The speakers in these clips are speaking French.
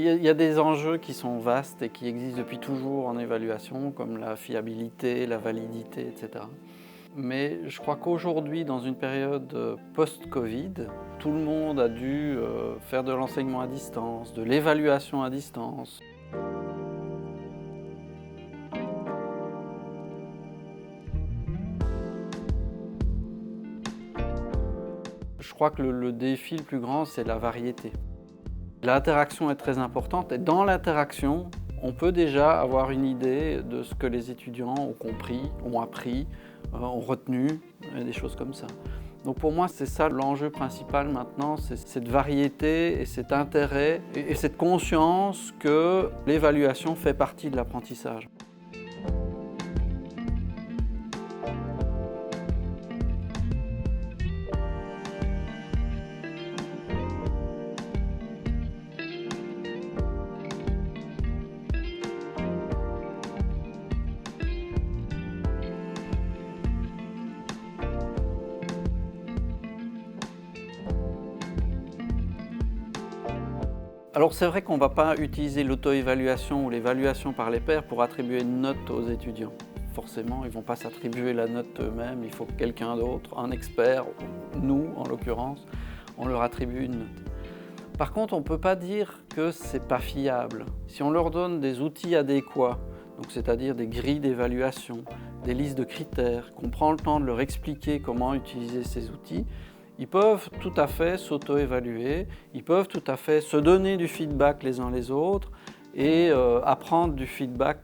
Il y a des enjeux qui sont vastes et qui existent depuis toujours en évaluation, comme la fiabilité, la validité, etc. Mais je crois qu'aujourd'hui, dans une période post-Covid, tout le monde a dû faire de l'enseignement à distance, de l'évaluation à distance. Je crois que le défi le plus grand, c'est la variété. L'interaction est très importante et dans l'interaction, on peut déjà avoir une idée de ce que les étudiants ont compris, ont appris, ont retenu, et des choses comme ça. Donc pour moi, c'est ça l'enjeu principal maintenant, c'est cette variété et cet intérêt et cette conscience que l'évaluation fait partie de l'apprentissage. Alors c'est vrai qu'on ne va pas utiliser l'auto-évaluation ou l'évaluation par les pairs pour attribuer une note aux étudiants. Forcément, ils ne vont pas s'attribuer la note eux-mêmes, il faut que quelqu'un d'autre, un expert, nous en l'occurrence, on leur attribue une note. Par contre, on ne peut pas dire que ce n'est pas fiable. Si on leur donne des outils adéquats, donc c'est-à-dire des grilles d'évaluation, des listes de critères, qu'on prend le temps de leur expliquer comment utiliser ces outils, ils peuvent tout à fait s'auto-évaluer, ils peuvent tout à fait se donner du feedback les uns les autres et apprendre du feedback.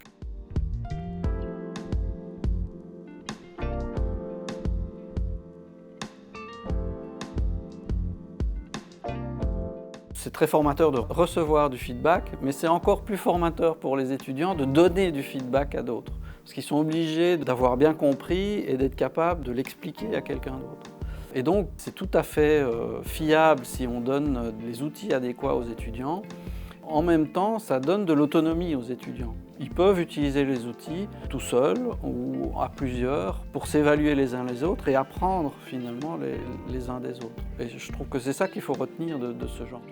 C'est très formateur de recevoir du feedback, mais c'est encore plus formateur pour les étudiants de donner du feedback à d'autres. Parce qu'ils sont obligés d'avoir bien compris et d'être capables de l'expliquer à quelqu'un d'autre. Et donc, c'est tout à fait fiable si on donne les outils adéquats aux étudiants. En même temps, ça donne de l'autonomie aux étudiants. Ils peuvent utiliser les outils tout seuls ou à plusieurs pour s'évaluer les uns les autres et apprendre finalement les uns des autres. Et je trouve que c'est ça qu'il faut retenir de ce genre.